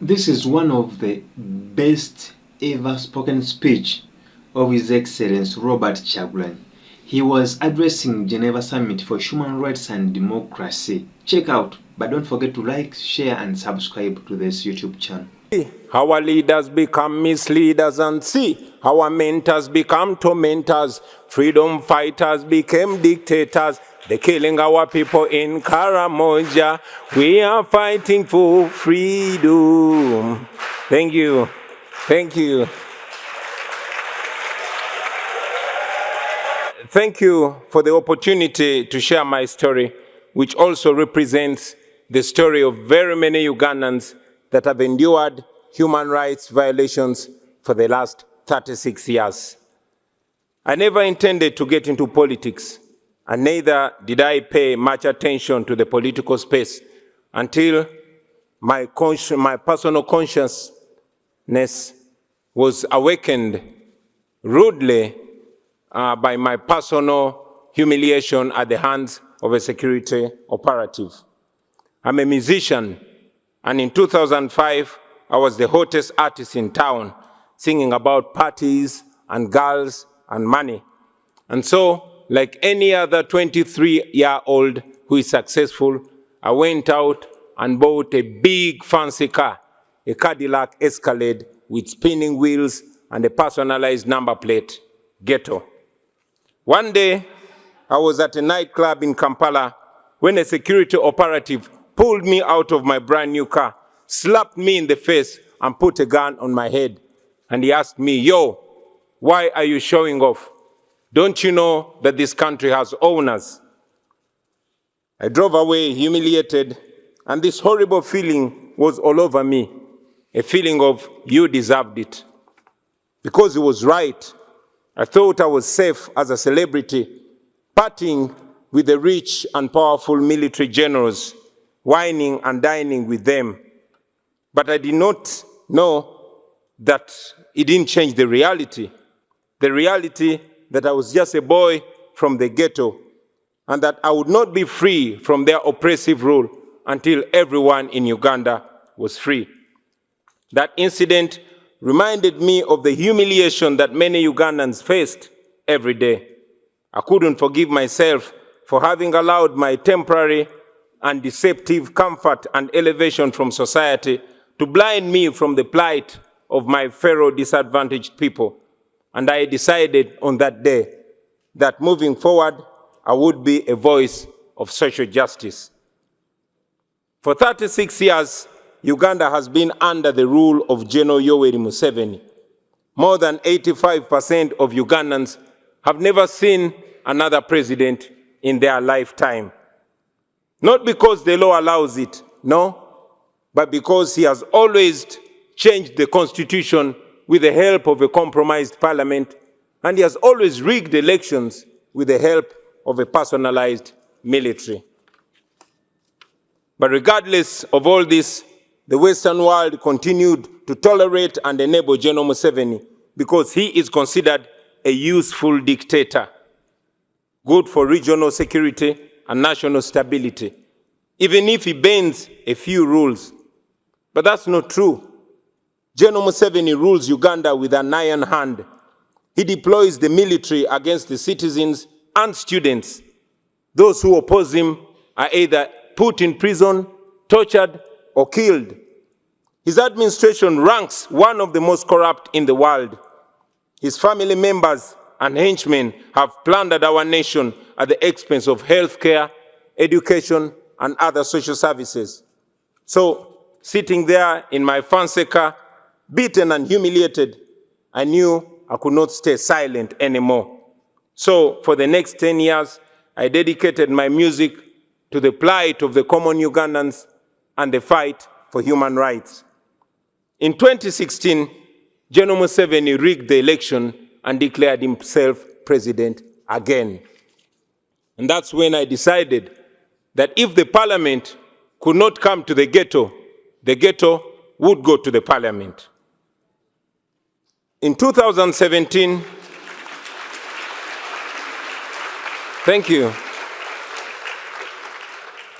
This is one of the best ever spoken speech of His Excellency Robert Kyagulanyi. He was addressing Geneva Summit for Human Rights and Democracy. Check out, but don't forget to like, share and subscribe to this YouTube channel. Our leaders become misleaders and see our mentors become tormentors. Freedom fighters became dictators. They're killing our people in Karamoja. We are fighting for freedom. Thank you. Thank you. Thank you for the opportunity to share my story, which also represents the story of very many Ugandans that have endured human rights violations for the last 36 years. I never intended to get into politics, and neither did I pay much attention to the political space until my personal consciousness was awakened rudely by my personal humiliation at the hands of a security operative. I'm a musician, and in 2005, I was the hottest artist in town, singing about parties and girls and money. And so, like any other 23-year-old who is successful, I went out and bought a big fancy car, a Cadillac Escalade with spinning wheels and a personalized number plate, Ghetto. One day, I was at a nightclub in Kampala when a security operative pulled me out of my brand new car, slapped me in the face, and put a gun on my head. And he asked me, "Yo, why are you showing off? Don't you know that this country has owners?" I drove away humiliated, and this horrible feeling was all over me, a feeling of you deserved it. Because he was right. I thought I was safe as a celebrity, partying with the rich and powerful military generals, whining and dining with them. But I did not know that it didn't change the reality that I was just a boy from the ghetto, and that I would not be free from their oppressive rule until everyone in Uganda was free. That incident reminded me of the humiliation that many Ugandans faced every day. I couldn't forgive myself for having allowed my temporary and deceptive comfort and elevation from society to blind me from the plight of my fellow disadvantaged people. And I decided on that day that moving forward, I would be a voice of social justice. For 36 years, Uganda has been under the rule of General Yoweri Museveni. More than 85% of Ugandans have never seen another president in their lifetime. Not because the law allows it, no, but because he has always changed the constitution with the help of a compromised parliament, and he has always rigged elections with the help of a personalized military. But regardless of all this, the Western world continued to tolerate and enable General Museveni because he is considered a useful dictator, good for regional security and national stability, even if he bends a few rules. But that's not true. General Museveni rules Uganda with an iron hand. He deploys the military against the citizens and students. Those who oppose him are either put in prison, tortured, or killed. His administration ranks one of the most corrupt in the world. His family members and henchmen have plundered our nation at the expense of healthcare, education, and other social services. So, sitting there in my fancy car, beaten and humiliated, I knew I could not stay silent anymore. So, for the next 10 years, I dedicated my music to the plight of the common Ugandans and the fight for human rights. In 2016, General Museveni rigged the election and declared himself president again. And that's when I decided that if the parliament could not come to the ghetto would go to the parliament. In 2017, thank you.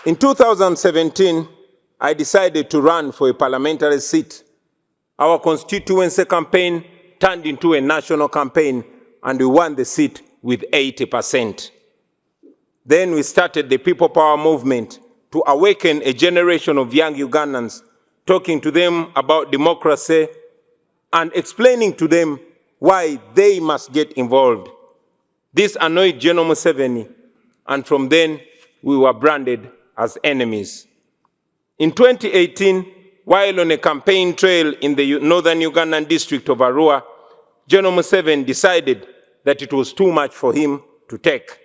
In 2017, I decided to run for a parliamentary seat. Our constituency campaign turned into a national campaign, and we won the seat with 80%. Then we started the People Power movement to awaken a generation of young Ugandans, talking to them about democracy and explaining to them why they must get involved. This annoyed General Museveni, and from then we were branded as enemies. In 2018, while on a campaign trail in the northern Ugandan district of Arua, General Museveni decided that it was too much for him to take.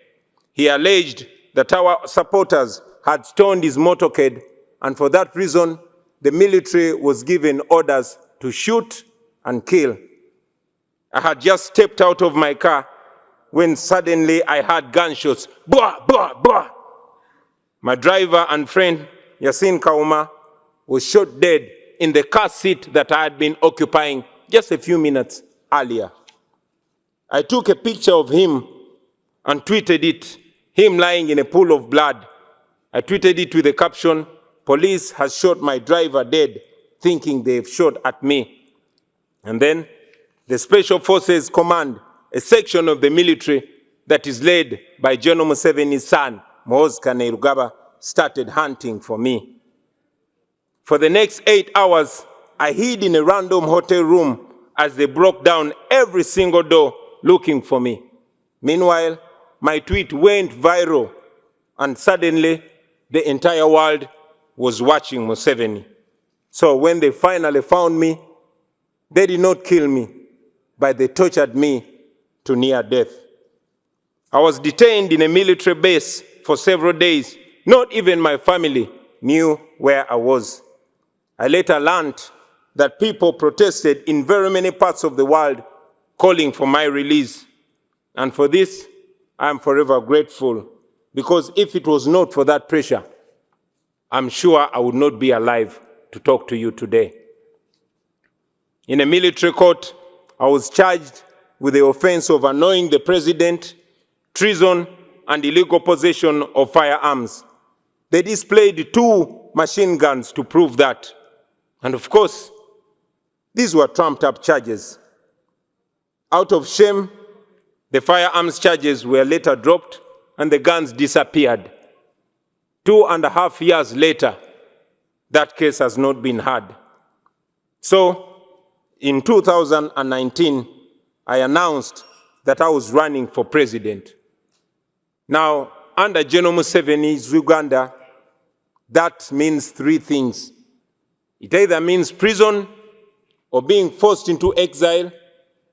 He alleged that our supporters had stoned his motorcade, and for that reason, the military was given orders to shoot and kill. I had just stepped out of my car when suddenly I heard gunshots. Blah, blah, blah. My driver and friend, Yasin Kauma, was shot dead in the car seat that I had been occupying just a few minutes earlier. I took a picture of him and tweeted it, him lying in a pool of blood. I tweeted it with the caption, "Police has shot my driver dead, thinking they've shot at me." And then the Special Forces Command, a section of the military that is led by General Museveni's son, Muhoozi Kainerugaba, started hunting for me. For the next 8 hours, I hid in a random hotel room as they broke down every single door looking for me. Meanwhile, my tweet went viral, and suddenly the entire world was watching Museveni. So when they finally found me, they did not kill me, but they tortured me to near death. I was detained in a military base for several days. Not even my family knew where I was. I later learned that people protested in very many parts of the world calling for my release. And for this, I am forever grateful, because if it was not for that pressure, I'm sure I would not be alive to talk to you today. In a military court, I was charged with the offense of annoying the president, treason, and illegal possession of firearms. They displayed 2 machine guns to prove that. And of course, these were trumped-up charges. Out of shame, the firearms charges were later dropped and the guns disappeared. 2.5 years later, that case has not been heard. So, in 2019, I announced that I was running for president. Now, under General Museveni's Uganda, that means 3 things. It either means prison, or being forced into exile,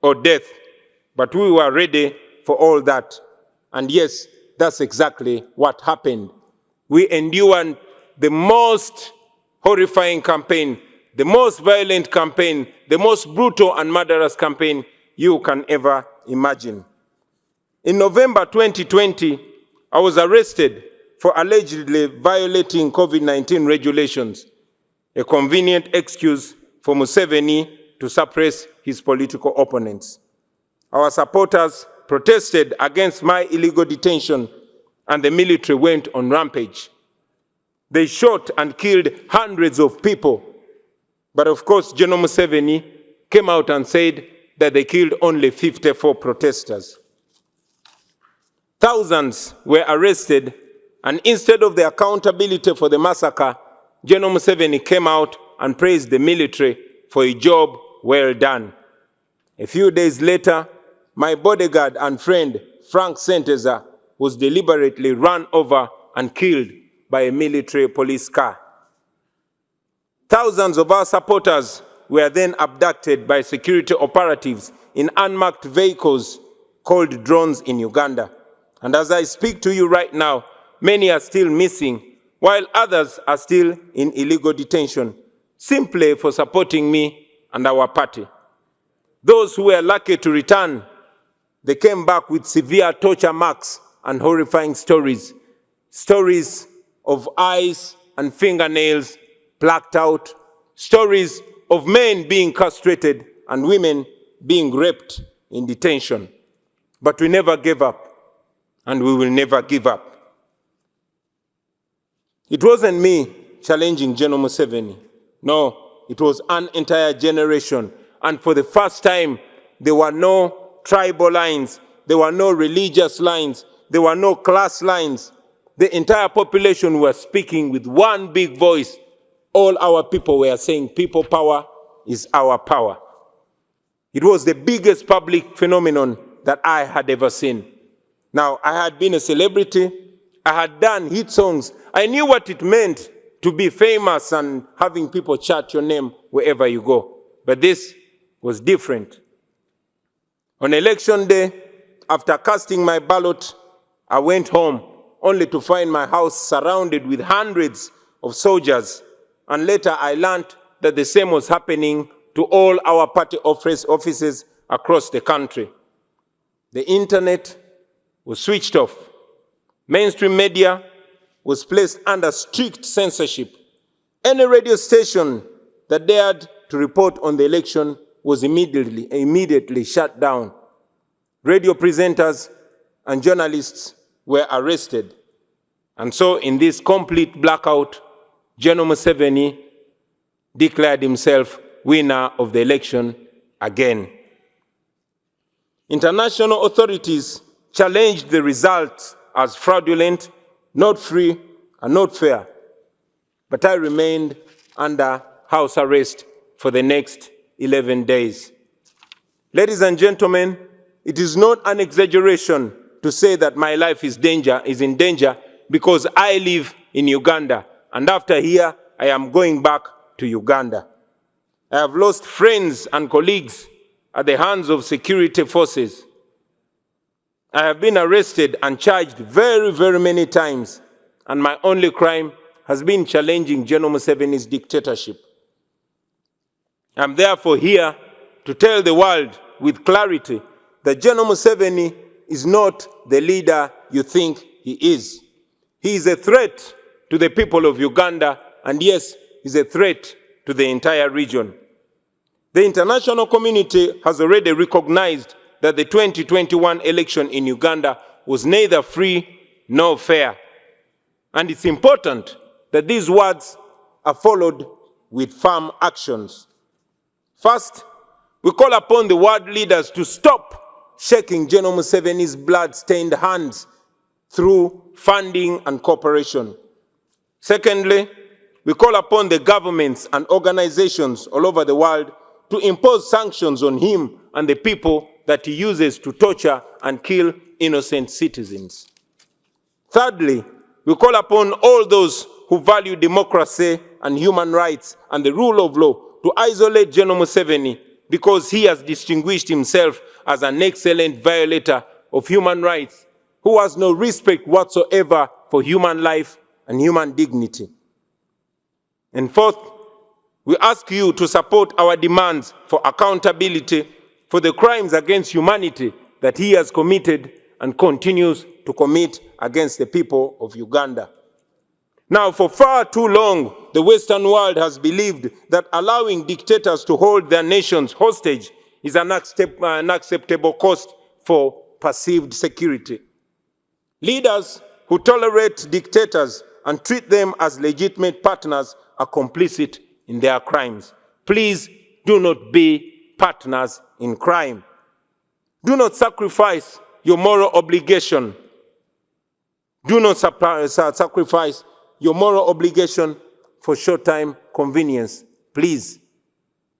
or death. But we were ready for all that. And yes, that's exactly what happened. We endured the most horrifying campaign, the most violent campaign, the most brutal and murderous campaign you can ever imagine. In November 2020, I was arrested for allegedly violating COVID-19 regulations, a convenient excuse for Museveni to suppress his political opponents. Our supporters protested against my illegal detention, and the military went on rampage. They shot and killed hundreds of people. But of course, General Museveni came out and said that they killed only 54 protesters. Thousands were arrested, and instead of the accountability for the massacre, General Museveni came out and praised the military for a job well done. A few days later, my bodyguard and friend, Frank Senteza, was deliberately run over and killed by a military police car. Thousands of our supporters were then abducted by security operatives in unmarked vehicles called drones in Uganda. And as I speak to you right now, many are still missing, while others are still in illegal detention, simply for supporting me and our party. Those who were lucky to return, they came back with severe torture marks and horrifying stories. Stories of eyes and fingernails plucked out. Stories of men being castrated and women being raped in detention. But we never gave up, and we will never give up. It wasn't me challenging General Museveni. No, it was an entire generation. And for the first time, there were no tribal lines, there were no religious lines, there were no class lines. The entire population were speaking with one big voice. All our people were saying, people power is our power. It was the biggest public phenomenon that I had ever seen. Now, I had been a celebrity, I had done hit songs, I knew what it meant to be famous and having people chant your name wherever you go. But this was different. On election day, after casting my ballot, I went home only to find my house surrounded with hundreds of soldiers. And later I learned that the same was happening to all our party offices across the country. The internet was switched off. Mainstream media was placed under strict censorship. Any radio station that dared to report on the election was immediately shut down. Radio presenters and journalists were arrested. And so in this complete blackout, General Museveni declared himself winner of the election again. International authorities challenged the results as fraudulent, not free, and not fair. But I remained under house arrest for the next 11 days. Ladies and gentlemen, it is not an exaggeration to say that my life is in danger because I live in Uganda, and after here, I am going back to Uganda. I have lost friends and colleagues at the hands of security forces. I have been arrested and charged very, very many times, and my only crime has been challenging General Museveni's dictatorship. I'm therefore here to tell the world with clarity that General Museveni is not the leader you think he is. He is a threat to the people of Uganda, and yes, he's a threat to the entire region. The international community has already recognized that the 2021 election in Uganda was neither free nor fair. And it's important that these words are followed with firm actions. First, we call upon the world leaders to stop shaking General Museveni's blood-stained hands through funding and cooperation. Secondly, we call upon the governments and organizations all over the world to impose sanctions on him and the people that he uses to torture and kill innocent citizens. Thirdly, we call upon all those who value democracy and human rights and the rule of law to isolate General Museveni because he has distinguished himself as an excellent violator of human rights who has no respect whatsoever for human life and human dignity. And fourth, we ask you to support our demands for accountability for the crimes against humanity that he has committed and continues to commit against the people of Uganda. Now, for far too long, the Western world has believed that allowing dictators to hold their nations hostage is an unacceptable cost for perceived security. Leaders who tolerate dictators and treat them as legitimate partners are complicit in their crimes. Please do not be partners in crime. Do not sacrifice your moral obligation. Do not sacrifice your moral obligation for short-time convenience. Please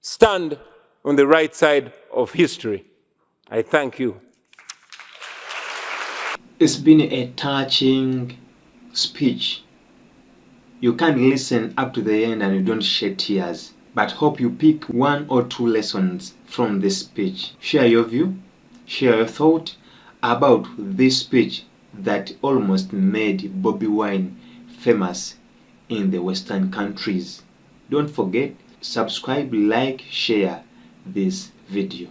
stand on the right side of history. I thank you. It's been a touching speech. You can't listen up to the end and you don't shed tears, but hope you pick one or two lessons from this speech. Share your view, share your thought about this speech that almost made Bobi Wine famous in the Western countries. Don't forget, subscribe, like, share this video.